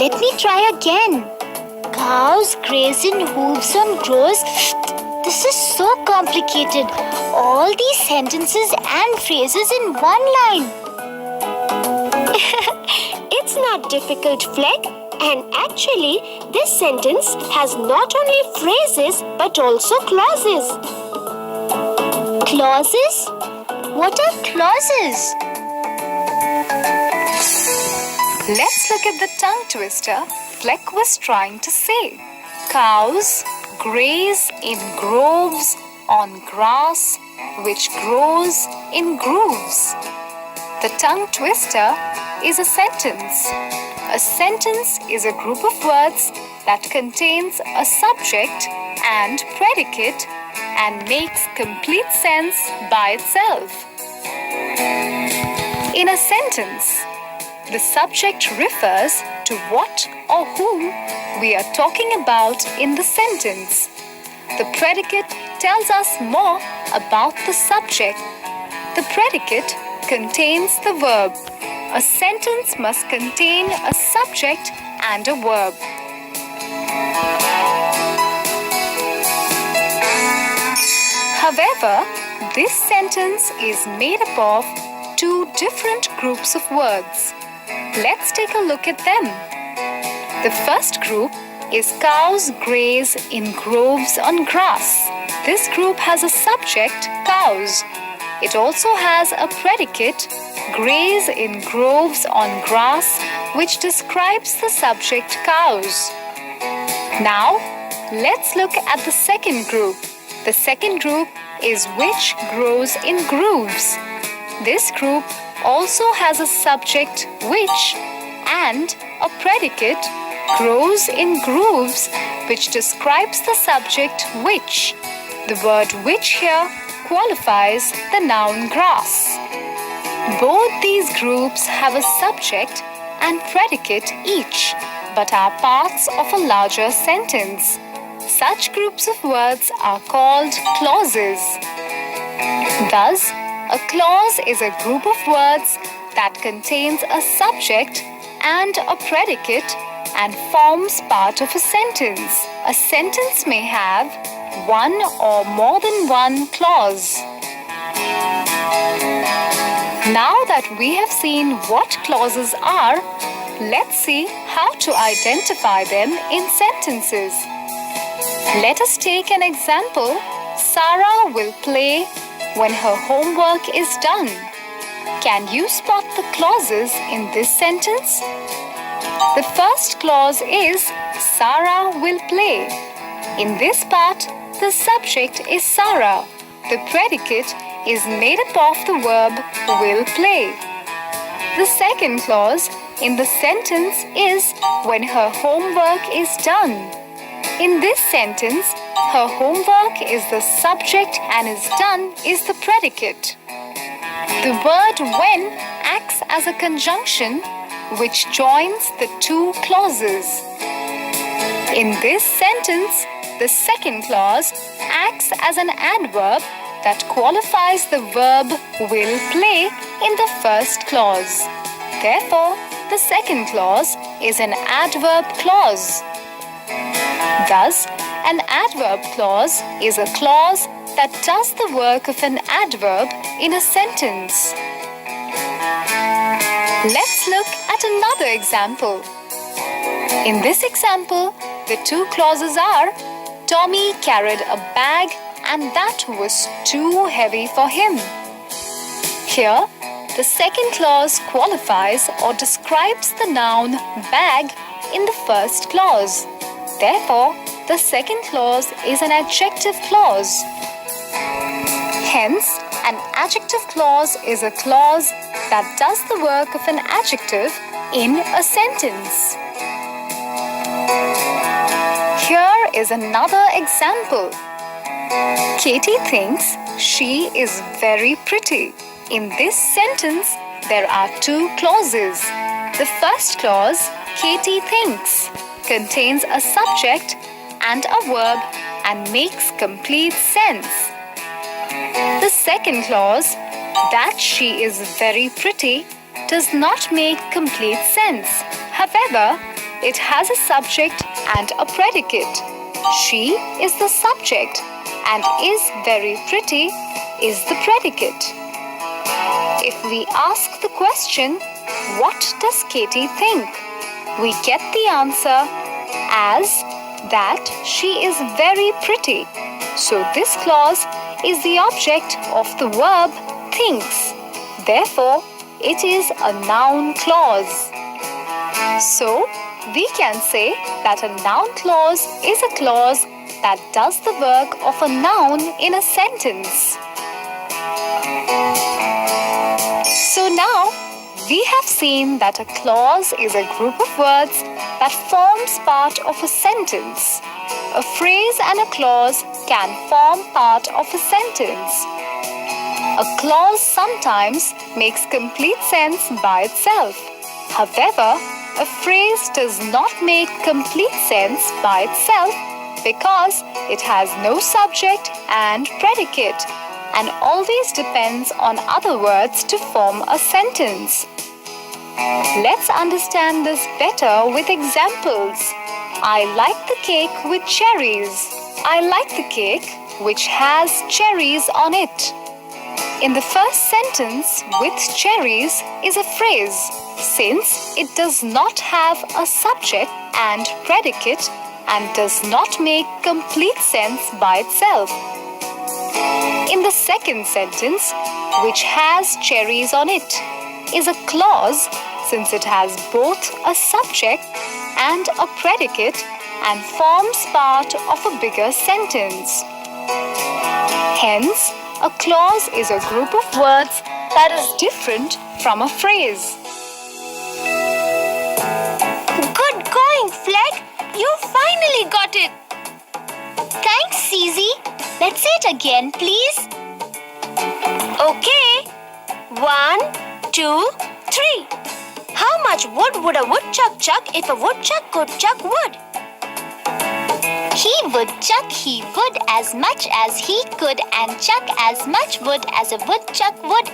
Let me try again. Cows graze in hooves on grows. This is so complicated. All these sentences and phrases in one line. It's not difficult, Fleck. And actually, this sentence has not only phrases but also clauses. Clauses? What are clauses? Let's look at the tongue twister Fleck was trying to say. Cows graze in groves on grass which grows in grooves. The tongue twister is a sentence. A sentence is a group of words that contains a subject and predicate and makes complete sense by itself. In a sentence, the subject refers to what or whom we are talking about in the sentence. The predicate tells us more about the subject. The predicate contains the verb. A sentence must contain a subject and a verb. However, this sentence is made up of two different groups of words. Let's take a look at them. The first group is cows graze in groves on grass. This group has a subject, cows. It also has a predicate, graze in groves on grass, which describes the subject, cows. Now, let's look at the second group. The second group is which grows in grooves. This group also has a subject, which, and a predicate, grows in grooves, which describes the subject, which. The word which here qualifies the noun grass. Both these groups have a subject and predicate each, but are parts of a larger sentence. Such groups of words are called clauses. Thus, a clause is a group of words that contains a subject and a predicate and forms part of a sentence. A sentence may have one or more than one clause. Now that we have seen what clauses are, let's see how to identify them in sentences. Let us take an example. Sarah will play when her homework is done. Can you spot the clauses in this sentence? The first clause is Sarah will play. In this part, the subject is Sarah. The predicate is made up of the verb will play. The second clause in the sentence is when her homework is done. In this sentence, her homework is the subject and is done is the predicate. The word when acts as a conjunction which joins the two clauses. In this sentence, the second clause acts as an adverb that qualifies the verb will play in the first clause. Therefore, the second clause is an adverb clause. Thus, an adverb clause is a clause that does the work of an adverb in a sentence. Let's look at another example. In this example, the two clauses are Tommy carried a bag and that was too heavy for him. Here, the second clause qualifies or describes the noun bag in the first clause. Therefore, the second clause is an adjective clause. Hence, an adjective clause is a clause that does the work of an adjective in a sentence. Here is another example. Katie thinks she is very pretty. In this sentence, there are two clauses. The first clause, Katie thinks, contains a subject and a verb and makes complete sense. The second clause, that she is very pretty, does not make complete sense. However, it has a subject and a predicate. She is the subject and is very pretty is the predicate. If we ask the question, what does Katie think? We get the answer as that she is very pretty. So this clause is the object of the verb thinks. Therefore, it is a noun clause. So, we can say that a noun clause is a clause that does the work of a noun in a sentence. So now, we have seen that a clause is a group of words that forms part of a sentence. A phrase and a clause can form part of a sentence. A clause sometimes makes complete sense by itself. However, a phrase does not make complete sense by itself because it has no subject and predicate and always depends on other words to form a sentence. Let's understand this better with examples. I like the cake with cherries. I like the cake which has cherries on it. In the first sentence, with cherries is a phrase since it does not have a subject and predicate and does not make complete sense by itself. In the second sentence, which has cherries on it, is a clause since it has both a subject and a predicate and forms part of a bigger sentence. Hence, a clause is a group of words that is different from a phrase. Good going, Fleck. You finally got it. Thanks, Cece. Let's say it again, please. Okay. 1, 2, 3. How much wood would a woodchuck chuck if a woodchuck could chuck wood? He would chuck he would as much as he could and chuck as much wood as a woodchuck would.